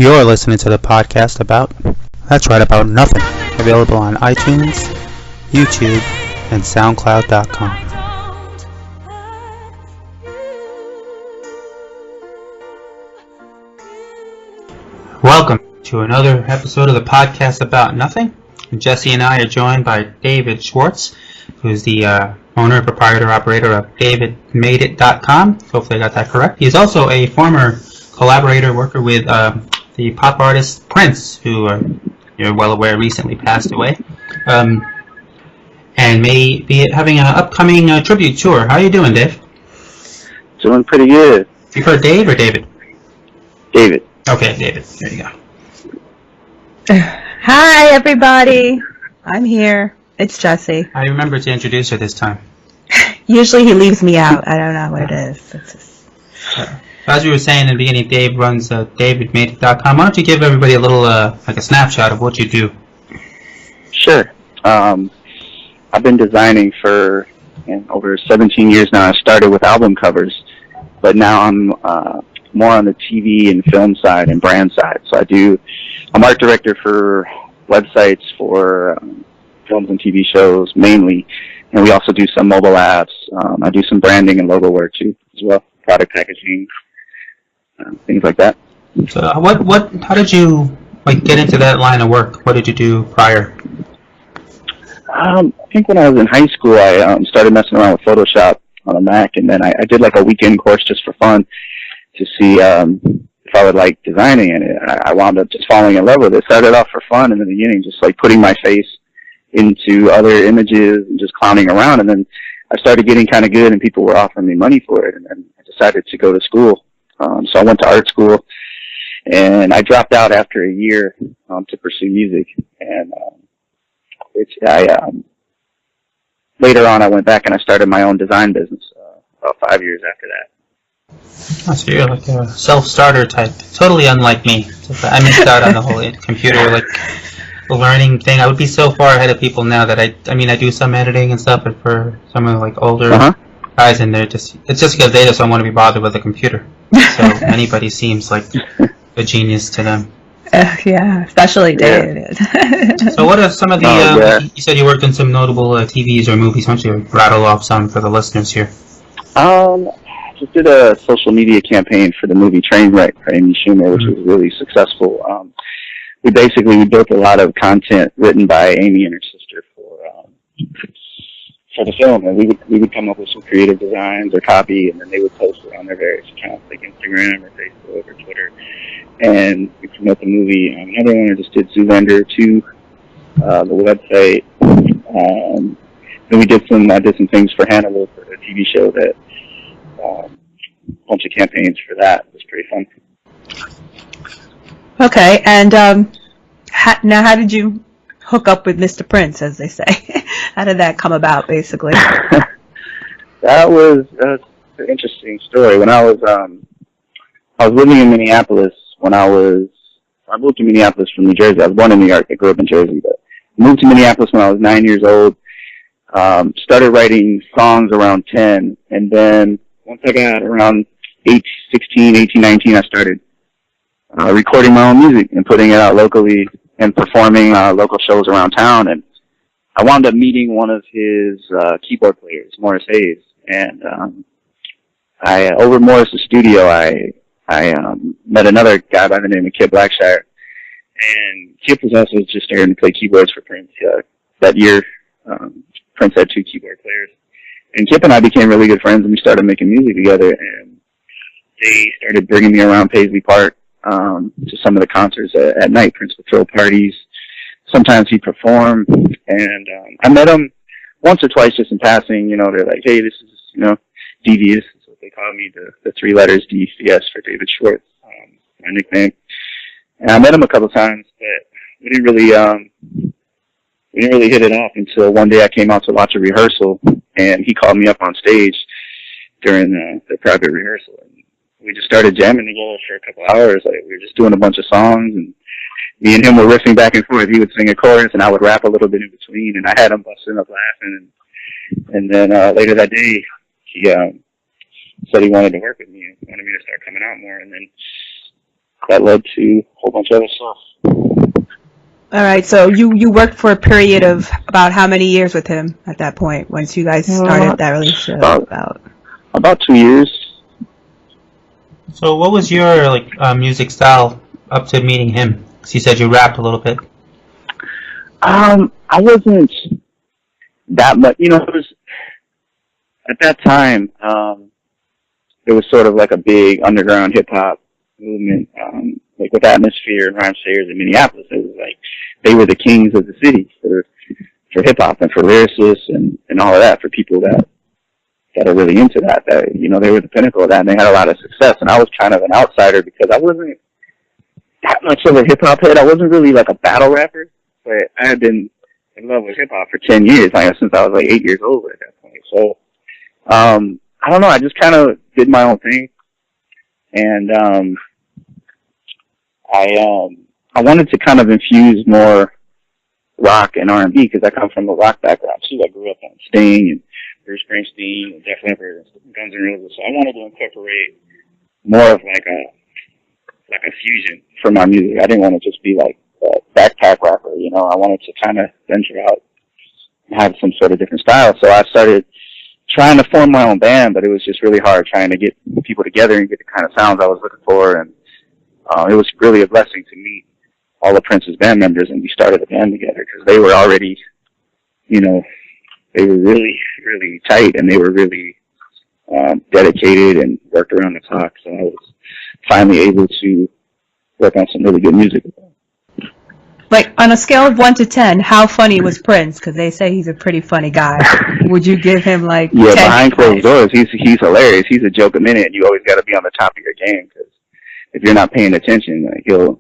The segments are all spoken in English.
You're listening to the podcast about, that's right, about nothing. Available on iTunes, YouTube, and SoundCloud.com. Welcome to another episode of the podcast about nothing. Jesse and I are joined by David Schwartz, who's the owner and proprietor operator of DavidMadeIt.com. Hopefully I got that correct. He's also a former collaborator worker with the pop artist Prince, who you're well aware recently passed away, and may be having an upcoming tribute tour. How are you doing, Dave? Doing pretty good. You heard Dave or David? David. Okay, David. There you go. Hi, everybody. I'm here. It's Jesse. I remember to introduce her this time. Usually he leaves me out. I don't know what it is. It's just... As we were saying in the beginning, Dave runs DavidMadeIt.com. Why don't you give everybody a little, like a snapshot of what you do? Sure. I've been designing for over 17 years now. I started with album covers, but now I'm more on the TV and film side and brand side. So I'm art director for websites for films and TV shows mainly, and we also do some mobile apps. I do some branding and logo work too as well, product packaging, things like that. So how did you get into that line of work? What did you do prior? I think when I was in high school, I started messing around with Photoshop on a Mac, and then I did like a weekend course just for fun to see if I would like designing, and I wound up just falling in love with it. Started off for fun in the beginning, just like putting my face into other images and just clowning around, and then I started getting kind of good, and people were offering me money for it, and then I decided to go to school. So I went to art school, and I dropped out after a year to pursue music, and later on I went back and I started my own design business about 5 years after that. Oh, so you're like a self-starter type, totally unlike me. I missed out on the whole computer learning thing. I would be so far ahead of people now that I do some editing and stuff, but for some of the older guys, and it's just because they just don't want to be bothered with a computer. So anybody seems like a genius to them. Yeah, especially David. So what are some of the, you said you worked in some notable TVs or movies. Why don't you rattle off some for the listeners here? Just did a social media campaign for the movie Trainwreck for Amy Schumer, which was really successful. We built a lot of content written by Amy and her sister for the film, and we would come up with some creative designs or copy, and then they would post it on their various accounts like Instagram or Facebook or Twitter, and we promote the movie. Another one I just did Zoolander 2, the website. Then I did some things for Hannibal for a TV show that. A bunch of campaigns for that. It was pretty fun. Okay, and now how did you hook up with Mr. Prince, as they say? How did that come about, basically? That's an interesting story. When I was living in Minneapolis I moved to Minneapolis from New Jersey. I was born in New York. I grew up in Jersey, but moved to Minneapolis when I was 9 years old. Started writing songs around 10, and then once I got around 18, 19, I started recording my own music and putting it out locally and performing local shows around town. And I wound up meeting one of his keyboard players, Morris Hayes. And over Morris's studio, I met another guy by the name of Kip Blackshire. And Kip was also just starting to play keyboards for Prince. That year, Prince had 2 keyboard players. And Kip and I became really good friends, and we started making music together, and they started bringing me around Paisley Park to some of the concerts at night. Prince would throw parties. Sometimes he'd perform, and I met him once or twice just in passing. They're like, hey, this is, DD, this is what they call me, the 3 letters, DCS for David Schwartz, my nickname. And I met him a couple times, but we didn't really hit it off until one day I came out to watch a rehearsal, and he called me up on stage during the private rehearsal, and we just started jamming together for a couple hours. We were just doing a bunch of songs, and me and him were riffing back and forth. He would sing a chorus, and I would rap a little bit in between, and I had him busting up laughing. And then later that day, he said he wanted to work with me and wanted me to start coming out more. And then that led to a whole bunch of other stuff. All right, so you worked for a period of about how many years with him at that point, once you guys started that relationship? About 2 years. So what was your music style up to meeting him? 'Cause you said you rapped a little bit. I wasn't that much, it was, at that time, it was sort of like a big underground hip-hop movement, like with Atmosphere and Rhymesayers in Minneapolis. It was like, they were the kings of the city for hip-hop and for lyricists and all of that, for people that are really into that, they were the pinnacle of that, and they had a lot of success. And I was kind of an outsider because I wasn't that much of a hip-hop head. I wasn't really like a battle rapper, but I had been in love with hip-hop for 10 years, since I was like 8 years old at that point. So, I don't know, I just kind of did my own thing. And I wanted to kind of infuse more rock and R&B because I come from a rock background too. I grew up on Sting and Bruce Springsteen and Def Leppard and Guns N' Roses. So I wanted to incorporate more of like a fusion for my music. I didn't want to just be like a backpack rapper, I wanted to kind of venture out and have some sort of different style. So I started trying to form my own band, but it was just really hard trying to get people together and get the kind of sounds I was looking for. And it was really a blessing to meet all of Prince's band members, and we started a band together because they were already, they were really, really tight, and they were really dedicated and worked around the clock. So I was finally able to work on some really good music with them. Like, on a scale of 1 to 10, how funny was Prince? Because they say he's a pretty funny guy. Would you give him, 10? Behind closed doors, he's hilarious. He's a joke a minute, and you always got to be on the top of your game, because if you're not paying attention, he'll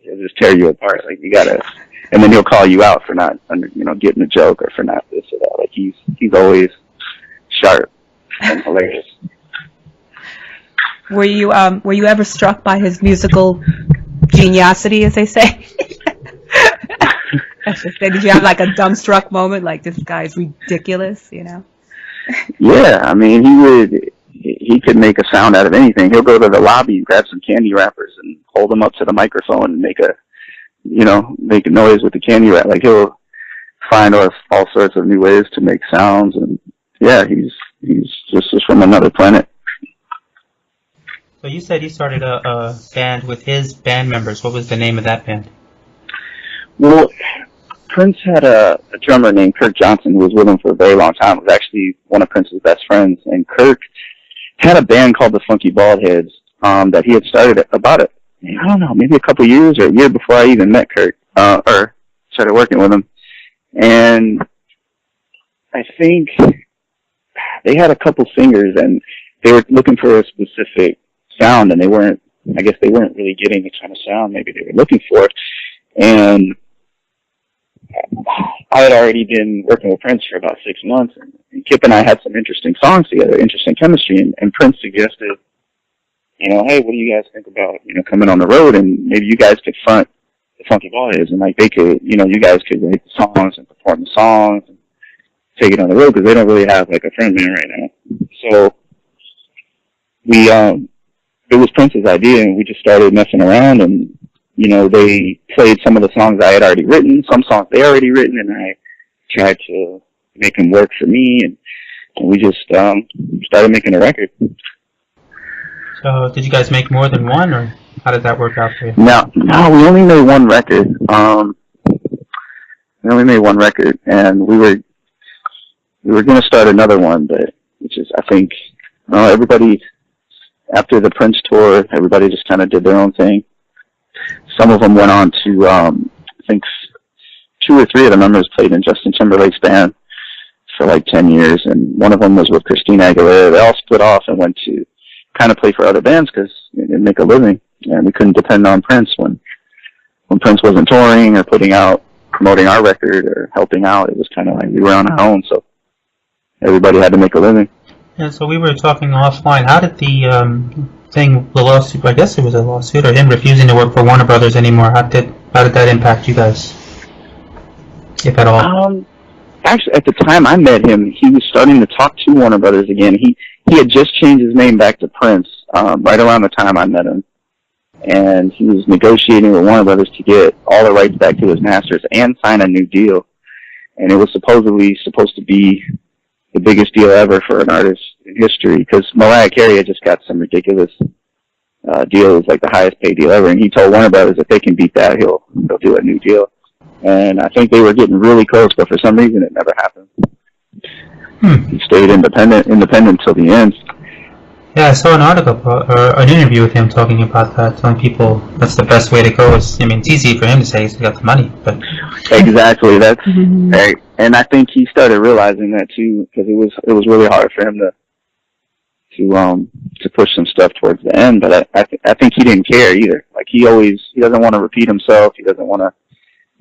just tear you apart. You gotta, and then he'll call you out for not, getting a joke or for not this or that. He's always sharp and hilarious. Were you ever struck by his musical geniosity, as they say? Did you have a dumbstruck moment, like this guy's ridiculous, Yeah, he could make a sound out of anything. He'll go to the lobby and grab some candy wrappers and hold them up to the microphone and make a noise with the candy wrap. He'll find us all sorts of new ways to make sounds, and he's just from another planet. So you said you started a band with his band members. What was the name of that band? Well, Prince had a drummer named Kirk Johnson who was with him for a very long time. It was actually one of Prince's best friends, and Kirk had a band called the Funky Baldheads that he had started maybe a couple years or a year before I even met Kirk or started working with him. And I think they had a couple singers, and they were looking for a specific sound, and they weren't really getting the kind of sound maybe they were looking for. And I had already been working with Prince for about 6 months, and Kip and I had some interesting songs together, interesting chemistry, and Prince suggested, hey, what do you guys think about, coming on the road, and maybe you guys could front the Funky Ballheads, and they could, you guys could write the songs and perform the songs and take it on the road, because they don't really have a front man right now. So it was Prince's idea, and we just started messing around, and they played some of the songs I had already written, some songs they already written, and I tried to make them work for me, and we just started making a record. So did you guys make more than one, or how did that work out for you? No, we only made one record. And we were going to start another one, but it's just, I think, everybody, after the Prince tour, everybody just kind of did their own thing. Some of them went on to, I think 2 or 3 of the members played in Justin Timberlake's band for 10 years, and one of them was with Christina Aguilera. They all split off and went to kind of play for other bands because they didn't make a living, and we couldn't depend on Prince when Prince wasn't touring or promoting our record or helping out. It was kind of like we were on our own, so everybody had to make a living. Yeah, so we were talking offline. How did the lawsuit, I guess it was a lawsuit, or him refusing to work for Warner Brothers anymore, how did that impact you guys, if at all? Actually, at the time I met him, he was starting to talk to Warner Brothers again. He had just changed his name back to Prince right around the time I met him. and he was negotiating with Warner Brothers to get all the rights back to his masters and sign a new deal. And it was supposedly supposed to be the biggest deal ever for an artist in history, because Mariah Carey had just got some ridiculous deal. It was like the highest paid deal ever, and he told Warner Brothers if they can beat that, he'll do a new deal. And I think they were getting really close, but for some reason it never happened. He stayed independent till the end. Yeah, I saw an article or an interview with him talking about that, telling people that's the best way to go. It's easy for him to say he's got the money, but exactly, that's right. And I think he started realizing that too, because it was really hard for him to push some stuff towards the end. But I think he didn't care either. Like he doesn't want to repeat himself. He doesn't want to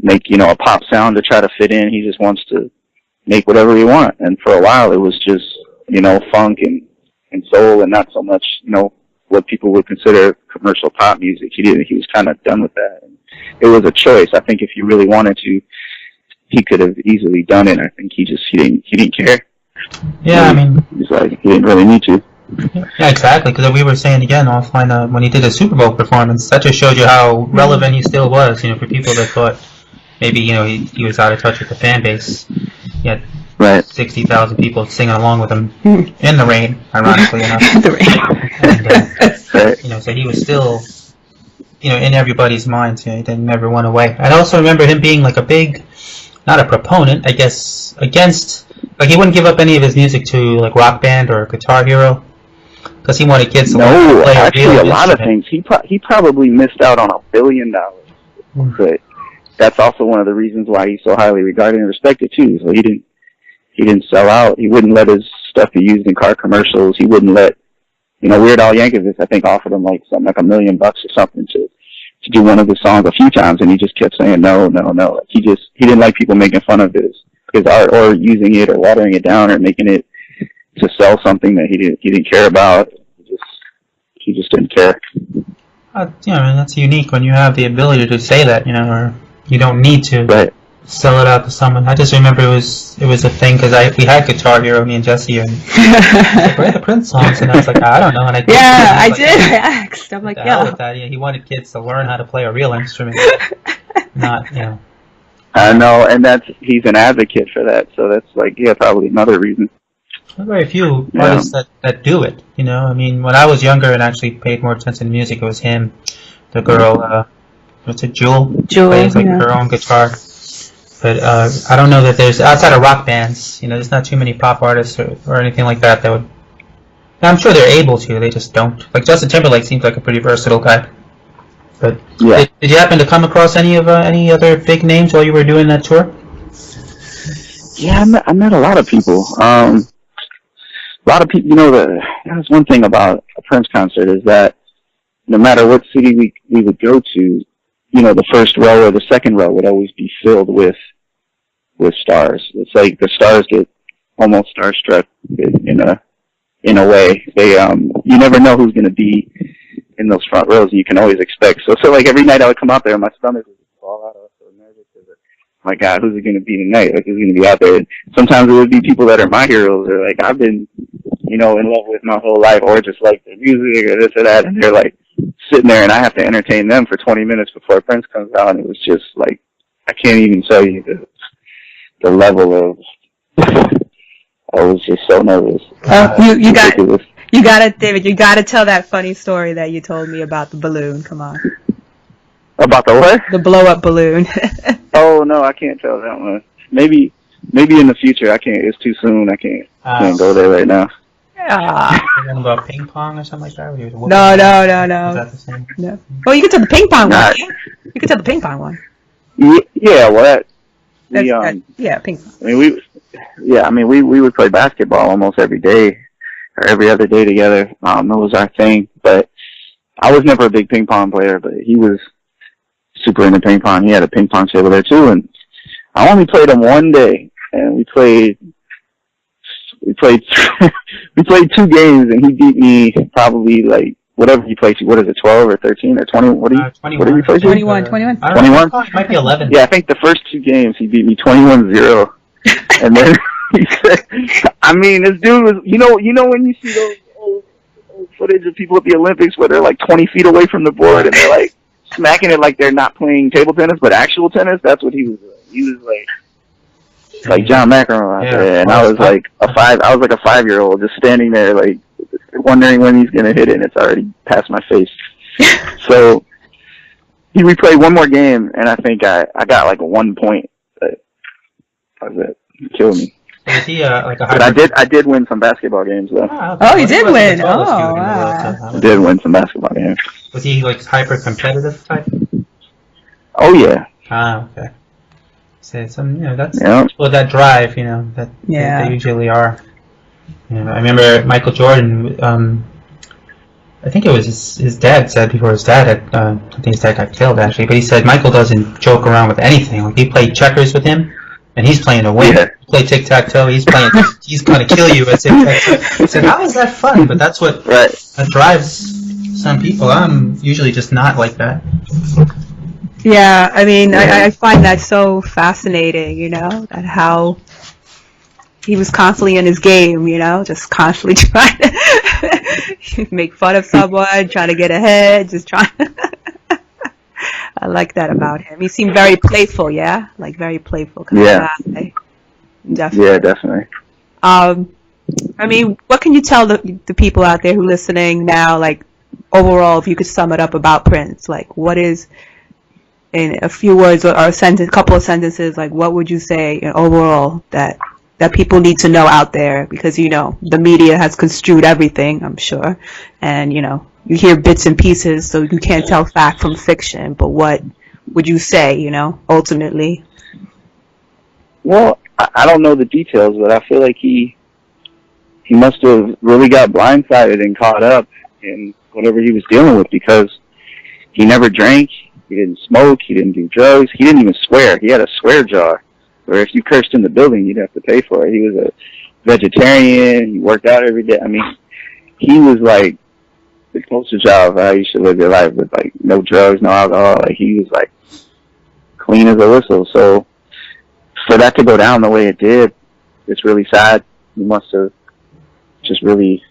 make a pop sound to try to fit in. He just wants to make whatever he wants. And for a while, it was just funk and soul, and not so much what people would consider commercial pop music. He was kind of done with that. And it was a choice. I think if he really wanted to, he could have easily done it. I think he didn't care. Yeah, he's like, he didn't really need to. Yeah, exactly. Because we were saying again offline when he did a Super Bowl performance, that just showed you how relevant he still was. For people that thought maybe he was out of touch with the fan base. He had 60,000 people singing along with him in the rain, ironically enough. The rain. And, so he was still, in everybody's minds. He didn't never went away. I also remember him being like a big, not a proponent, I guess, against, like he wouldn't give up any of his music to like Rock Band or Guitar Hero, because he wanted kids to learn to play actually a lot of things. He probably missed out on $1 billion. But that's also one of the reasons why he's so highly regarded and respected too. So he didn't sell out. He wouldn't let his stuff be used in car commercials. He wouldn't let, Weird Al Yankovic, I think, offered him like something like $1 million or something to do one of his songs a few times, and he just kept saying no. Like he didn't like people making fun of his art or using it or watering it down or making it to sell something that he didn't care about. He just didn't care. That's unique when you have the ability to say that, or you don't need to. Right. Sell it out to someone. I just remember it was a thing because we had Guitar Hero, me and Jesse, and like, where are the Prince songs? And I was like, I don't know. And I did. I asked. I'm like, with that. Yeah, he wanted kids to learn how to play a real instrument, not. I know, and he's an advocate for that. So that's probably another reason. There are very few artists that do it. When I was younger and actually paid more attention to music, it was him, the girl, what's it, Jewel? Plays like her own guitar. But I don't know that there's, outside of rock bands, there's not too many pop artists or anything like that would. I'm sure they're able to, they just don't. Like Justin Timberlake seems like a pretty versatile guy. But did you happen to come across any other big names while you were doing that tour? Yeah, I met a lot of people. A lot of people, that's one thing about a Prince concert is that no matter what city we would go to, the first row or the second row would always be filled with stars. It's like the stars get almost starstruck in a way. They you never know who's going to be in those front rows, and you can always expect. So like every night I would come out there, and my stomach would fall out. I was so nervous because, my God, who's it going to be tonight? Like, who's going to be out there? And sometimes it would be people that are my heroes, or like I've been, in love with my whole life, or just like their music or this or that, and they're like sitting there, and I have to entertain them for 20 minutes before Prince comes out, and it was just like I can't even tell you the level of. I was just so nervous. You got it, David. You got to tell that funny story that you told me about the balloon. Come on. About the what? The blow-up balloon. Oh no, I can't tell that one. Maybe in the future. I can't. It's too soon. I can't go there right now. Something about ping pong or something like that? No. Is that the same? No. Well, you can tell the ping pong one. You can tell the ping pong one. Yeah. Well, ping pong. I mean, we would play basketball almost every day or every other day together. It was our thing. But I was never a big ping pong player, but he was super into ping pong. He had a ping pong table there too, and I only played him one day, and we played 2 games, and he beat me probably like whatever he played to. What is it, 12 or 13 or 20? What did he play to? 21. 21? It might be 11. Yeah, I think the first 2 games he beat me 21-0. And then he said, I mean, this dude was, when you see those footage of people at the Olympics where they're like 20 feet away from the board and they're like smacking it like they're not playing table tennis, but actual tennis. That's what he was doing. He was like John McEnroe out there, and I was like a 5-year-old just standing there like wondering when he's gonna hit it, and it's already past my face. So he replayed one more game, and I think I got like 1 point. But that was it. He killed me. Is he like a but I did win some basketball games though. Oh, you did win. Oh, wow. I did win some basketball games. Was he like hyper competitive type? Oh yeah. Ah, okay. So some, that's well, that drive, that they usually are. I remember Michael Jordan. I think it was his dad said before his dad had. I think his dad got killed actually, but he said Michael doesn't joke around with anything. Like he played checkers with him, and he's playing to win. Yeah. You play tic-tac-toe, he's going to kill you at tic-tac-toe. I said, how is that fun? But that's what that drives some people. I'm usually just not like that. Yeah, I mean, I find that so fascinating, that how he was constantly in his game, just constantly trying to make fun of someone, trying to get ahead, just trying I like that about him. He seemed very playful, yeah? Like, very playful kind of guy. Definitely. Yeah, definitely. I mean, what can you tell the people out there who are listening now, like, overall, if you could sum it up about Prince? Like, what is, in a few words or a couple of sentences, like, what would you say overall that people need to know out there? Because, the media has construed everything, I'm sure. And, you hear bits and pieces, so you can't tell fact from fiction. But what would you say, ultimately? Well, I don't know the details, but I feel like he must have really got blindsided and caught up in whatever he was dealing with, because he never drank, he didn't smoke, he didn't do drugs, he didn't even swear. He had a swear jar, where if you cursed in the building, you'd have to pay for it. He was a vegetarian, he worked out every day. I mean, he was like the poster child of how you should live your life with like no drugs, no alcohol. Like he was like clean as a whistle. So for that to go down the way it did, it's really sad. He must have just really,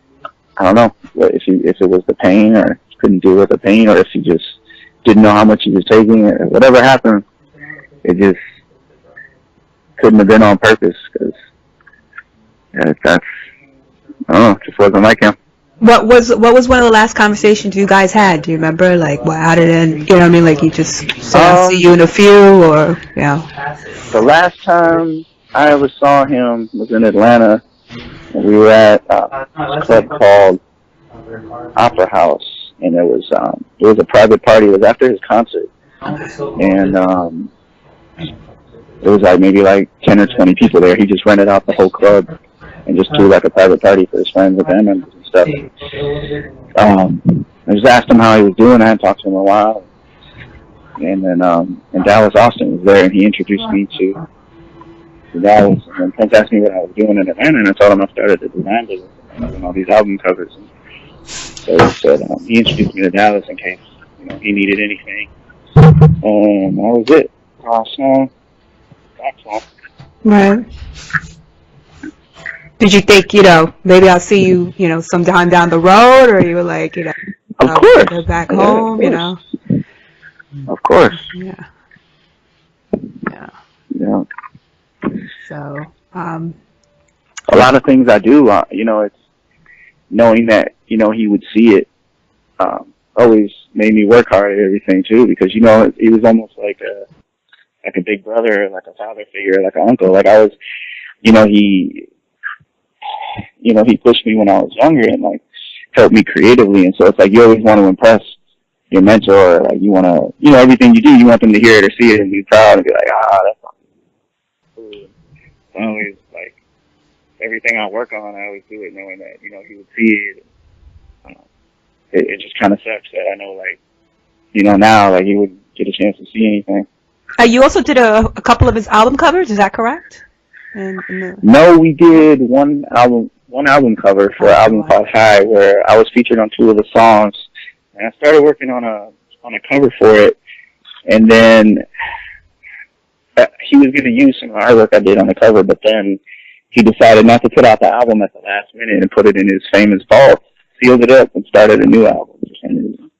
I don't know, if it was the pain, or couldn't deal with the pain, or if he just didn't know how much he was taking, or whatever happened. It just couldn't have been on purpose, because that's, I don't know, it just wasn't like him. What was one of the last conversations you guys had? Do you remember? Like, how did it end? You know what I mean? Like, you just said, I'll see you in a few, or, The last time I ever saw him was in Atlanta, and we were at a club called Opera House, and it was a private party. It was after his concert, and there was like maybe like 10 or 20 people there. He just rented out the whole club and just threw like a private party for his friends and band members and stuff. I just asked him how he was doing. I hadn't talked to him in a while. And then in Dallas, Austin was there, and he introduced me to Dallas. And then Prince asked me what I was doing in Atlanta, and I told him I started the design business and all these album covers. And so he said he introduced me to Dallas in case he needed anything. And that was it. Awesome. Right. Did you think, maybe I'll see you, sometime down the road, or you were like, of course, go back home, Of course. Yeah. So, a lot of things I do, it's knowing that, he would see it, always made me work hard at everything too, because, he was almost like a big brother, like a father figure, like an uncle. Like I was, he pushed me when I was younger and like helped me creatively. And so it's like you always want to impress your mentor. Like you want to, everything you do, you want them to hear it or see it and be proud and be like, that's cool. I always like everything I work on, I always do it knowing that, he would see it. It just kind of sucks that I know, like, now, like, he wouldn't get a chance to see anything. You also did a couple of his album covers, is that correct? No, we did one album cover for an album called High, where I was featured on 2 of the songs, and I started working on a cover for it, and then he was going to use some artwork I did on the cover, but then he decided not to put out the album at the last minute and put it in his famous vault. sealed it up and started a new album for some reason.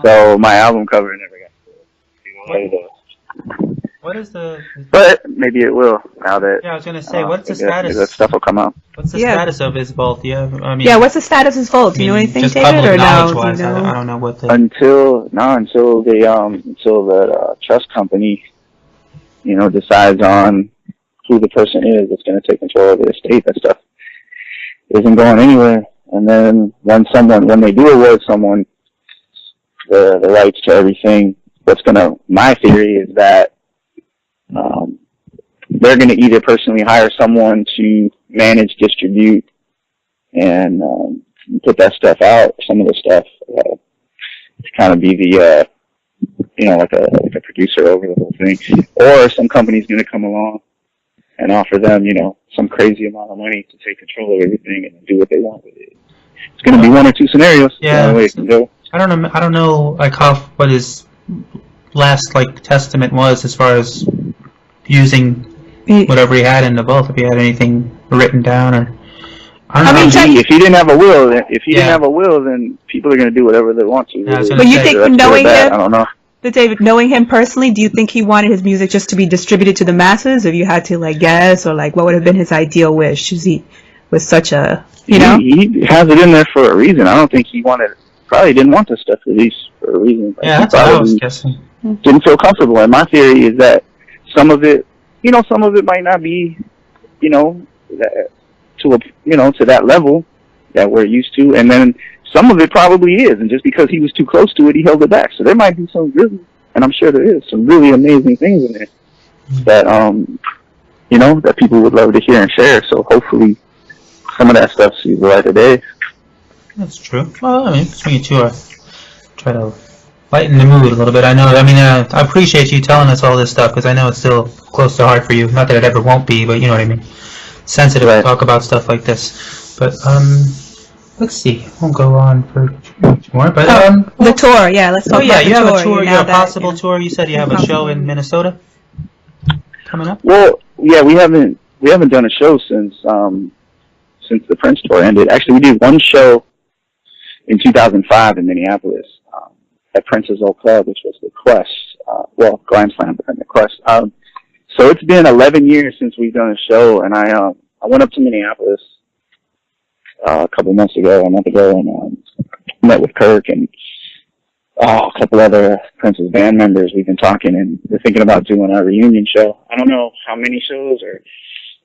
So my album cover never got What is the? But maybe it will now that. Yeah, I was gonna say, what's the status? That stuff will come out. What's the status of his vault? Yeah, I mean. Yeah, what's the status of his vault? Do you know anything, just David, public or no? knowledge-wise, Do you know? I don't know what the. Until the trust company, decides on who the person is that's going to take control of the estate. That stuff isn't going anywhere. And then when they do award someone the rights to everything, my theory is that they're going to either personally hire someone to manage, distribute, and put that stuff out. Some of the stuff to kind of be the like a producer over the whole thing, or some company's going to come along and offer them some crazy amount of money to take control of everything and do what they want with it. It's going to be one or two scenarios. Yeah. The only way it can go. I don't know like what his last testament was as far as using whatever he had in the vault. If he had anything written down, or if he didn't have a will, then people are going to do whatever they want to. Yeah, but you think, knowing him, I don't know. But David, knowing him personally, do you think he wanted his music just to be distributed to the masses? If you had to guess, or what would have been his ideal wish? Is he was such a He has it in there for a reason. I don't think he probably didn't want this stuff released for a reason. Yeah, that's what I was guessing. Didn't feel comfortable. And my theory is that some of it might not be, to that level that we're used to, and then some of it probably is, and just because he was too close to it, he held it back. So there might be some really, and I'm sure there is, some really amazing things in there that, that people would love to hear and share. So hopefully some of that stuff sees the light of day. That's true. Well, I mean, between you two, try to lighten the mood a little bit. I appreciate you telling us all this stuff, because I know it's still close to heart for you. Not that it ever won't be, but you know what I mean. Sensitive to talk about stuff like this. But, let's see. Won't go on for much more. But the tour, yeah. Let's talk about the tour. You have a tour. You have a possible tour. You said you have a show in Minnesota coming up. Well, yeah, we haven't done a show since the Prince tour ended. Actually, we did one show in 2005 in Minneapolis at Prince's old club, which was the Quest. Glam Slam, but then the Quest. So it's been 11 years since we've done a show, and I went up to Minneapolis a month ago, and met with Kirk and a couple other Prince's band members. We've been talking, and we're thinking about doing our reunion show. I don't know how many shows or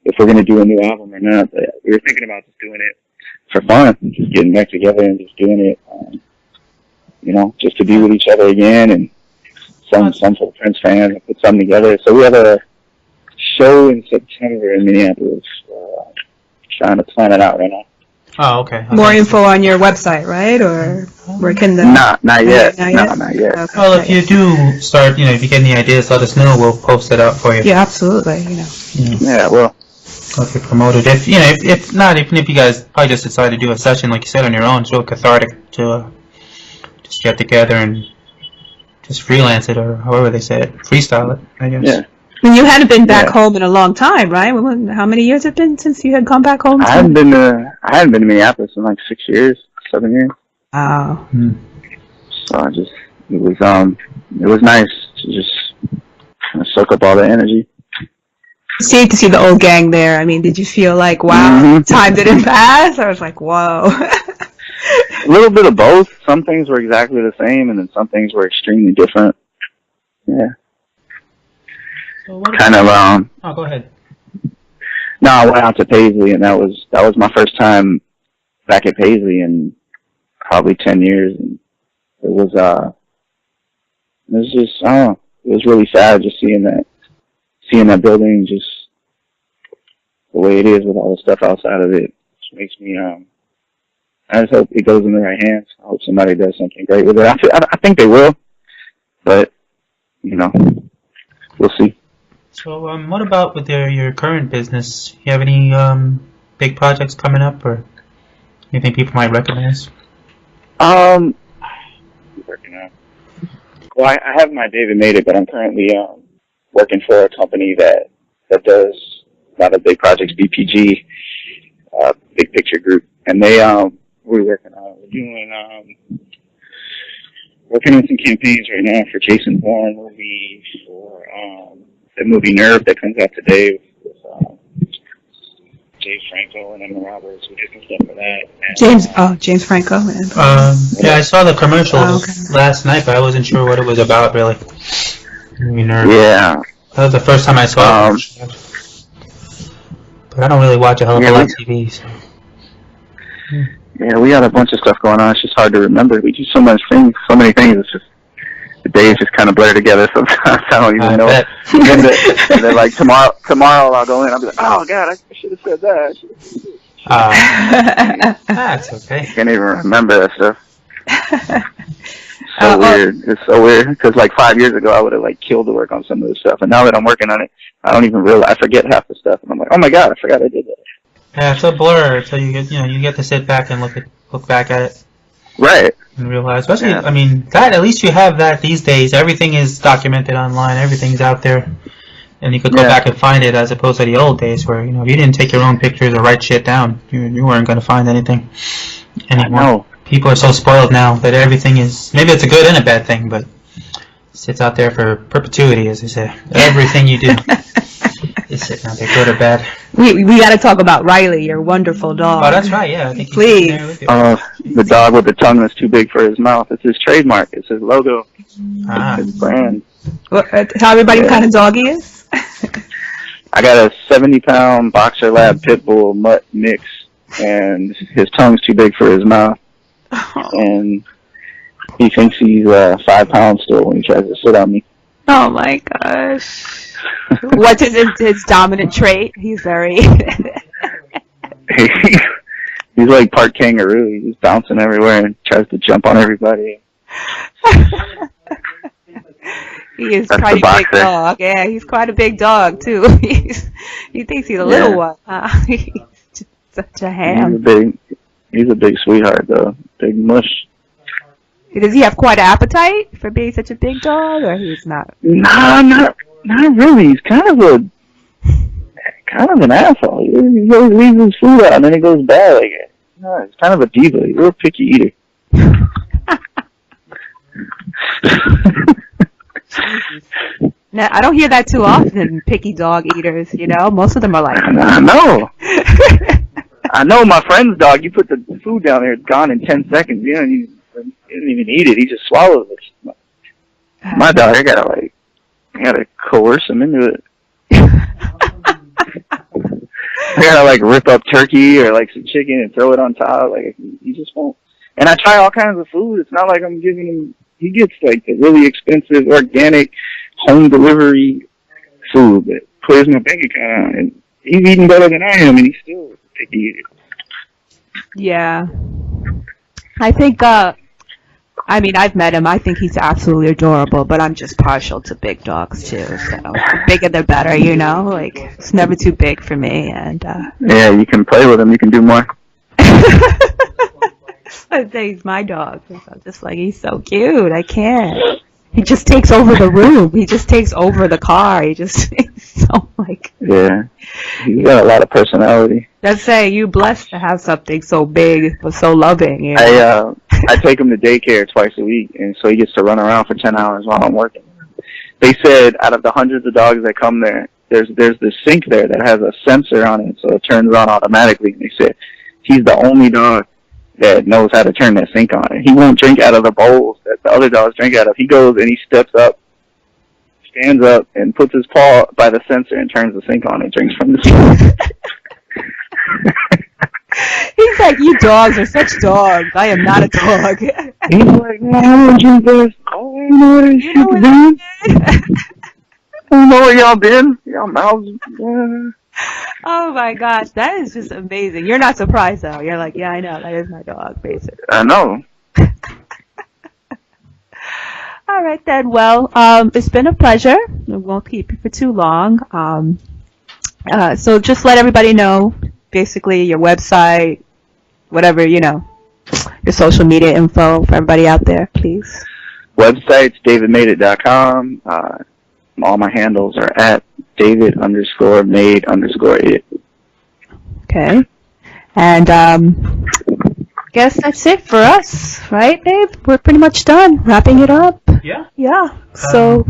if we're going to do a new album or not, but we were thinking about just doing it for fun, just getting back together and just doing it, just to be with each other again, and some for the Prince fans, and put something together. So we have a show in September in Minneapolis. Trying to plan it out right now. Oh, okay. More info on your website, right? Or where can the... Not yet. Not yet. Okay. Well, if you do start, if you get any ideas, let us know. We'll post it out for you. Yeah, absolutely. Yeah, well. If you promote it. If not, even if you guys probably just decide to do a session, like you said, on your own, it's real cathartic to just get together and just freelance it, or however they say it. Freestyle it, I guess. Yeah. And you hadn't been back home in a long time, right? How many years have it been since you had gone back home? I hadn't been to Minneapolis in 6 years, 7 years. Wow. So it was nice to just kind of soak up all the energy. To see the old gang there. I mean, did you feel like, wow, time didn't pass? I was like, whoa. A little bit of both. Some things were exactly the same, and then some things were extremely different. Yeah. So Oh, go ahead. No, I went out to Paisley, and that was my first time back at Paisley in probably 10 years, and it was just, I don't know, it was really sad just seeing that building, just the way it is with all the stuff outside of it. It makes me, I just hope it goes in the right hands. I hope somebody does something great with it. I think they will, but, we'll see. So, what about with your current business? You have any big projects coming up, or anything people might recognize? Working on. Well, I have my David Made It, but I'm currently working for a company that does a lot of big projects, BPG, Big Picture Group, and we're What are we working on? We're doing working on some campaigns right now for Jason Bourne movie, for the movie Nerve that comes out today with Dave Franco and Emma Roberts. We're doing stuff for that. And, James Franco. Yeah, I saw the commercials okay. last night, but I wasn't sure what it was about, really. yeah. That was the first time I saw it. But I don't really watch a hell of a lot of TV, so. Yeah, we got a bunch of stuff going on. It's just hard to remember. We do so many things. It's just the days just kind of blur together sometimes. I don't even know. And then like tomorrow I'll go in. I'll be like, oh God, I should have said that. That's okay. I can't even remember that stuff. So weird. It's so weird because like 5 years ago I would have like killed to work on some of this stuff, and now that I'm working on it, I don't even realize. I forget half the stuff, and I'm like, oh my God, I forgot I did that. Yeah, it's a blur until you get to sit back and look back at it. Right. And realize, especially, I mean, that at least you have that these days. Everything is documented online. Everything's out there, and you could go back and find it, as opposed to the old days where if you didn't take your own pictures or write shit down, you weren't going to find anything anymore. No. People are so spoiled now that everything is, maybe it's a good and a bad thing, but sits out there for perpetuity, as they say. Everything you do. Is sitting out there, good or bad. We got to talk about Riley, your wonderful dog. Oh, that's right, yeah. I think Please. The dog with the tongue that's too big for his mouth. It's his trademark. It's his logo. It's his brand. Well, tell everybody what kind of dog he is. I got a 70-pound boxer lab pit bull mutt mix, and his tongue's too big for his mouth. And he thinks he's 5 pounds still when he tries to sit on me. Oh my gosh. What's his dominant trait? He's very... He's like part kangaroo. He's bouncing everywhere and tries to jump on everybody. He is quite a big dog. Yeah, he's quite a big dog, too. He thinks he's a little one. He's just such a ham. He's a big sweetheart, though. Big mush. Does he have quite an appetite for being such a big dog, or he's not? Nah, not really. He's kind of an asshole. He always leaves his food out and then it goes bad. Like, he's kind of a diva. He's a real picky eater. Now, I don't hear that too often. Picky dog eaters, most of them are like. I know. I know my friend's dog. You put the food down there, it's gone in 10 seconds. He didn't even eat it. He just swallows it. My dog, I gotta coerce him into it. I gotta rip up turkey or some chicken and throw it on top. He just won't. And I try all kinds of food. It's not like I'm giving him. He gets the really expensive organic home delivery food that clears my bank account. And he's eating better than I am, and he's still a picky eater. Yeah. I think, I've met him. I think he's absolutely adorable, but I'm just partial to big dogs, too. So, the bigger the better, it's never too big for me. And yeah, you can play with him. You can do more. I say he's my dog. I'm just he's so cute. I can't. He just takes over the room. He just takes over the car. He's so Yeah. He's got a lot of personality. Let's say you blessed to have something so big but so loving. I take him to daycare twice a week, and so he gets to run around for 10 hours while I'm working. They said out of the hundreds of dogs that come there, there's this sink there that has a sensor on it, so it turns on automatically. And they said he's the only dog that knows how to turn that sink on. And he won't drink out of the bowls that the other dogs drink out of. He goes and he steps up, stands up, and puts his paw by the sensor and turns the sink on and drinks from the sink. He's like, you dogs are such dogs. I am not a dog. He's like, no, I don't drink this. Oh, you know where this shit's been? You know where y'all been? Y'all mouths. Oh my gosh, that is just amazing. You're not surprised though. You're like, yeah, I know, that is my dog, basically. I know. All right then. Well, it's been a pleasure. We won't keep you for too long. So just let everybody know, basically, your website, whatever, your social media info for everybody out there, please. Website's davidmadeit.com. All my handles are at David_made_it. Okay. And guess that's it for us, right, Dave? We're pretty much done. Wrapping it up. Yeah. Yeah. So,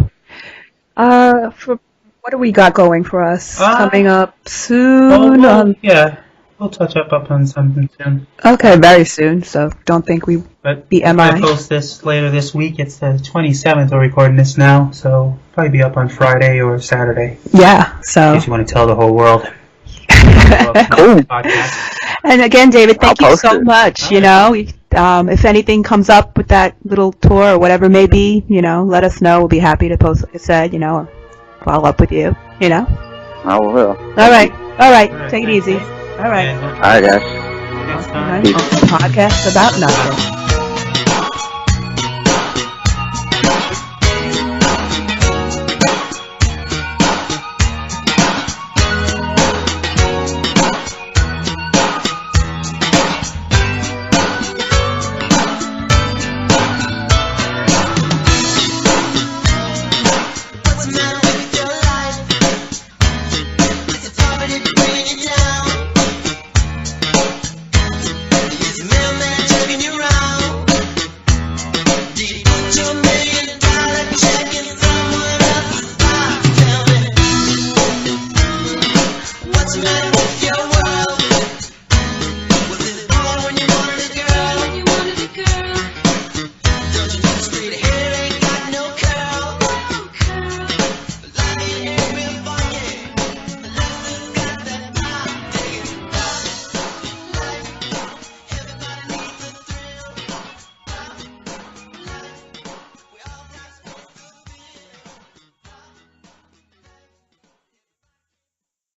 for what do we got going for us coming up soon? Yeah, we'll touch up on something soon. Okay, very soon. So don't think we But be I'm MI. gonna post this later this week. It's the 27th. We're recording this now, so probably be up on Friday or Saturday. Yeah. In So. case you want to tell the whole world. Cool. Podcast. And again, David, thank I'll you post so it. much. You know, if anything comes up with that little tour or whatever it may be, let us know. We'll be happy to post, like I said, or follow up with you. I will. All right. Alright, Take it thanks, easy. Dave. All right. And All right, guys. next time. Podcast about nothing.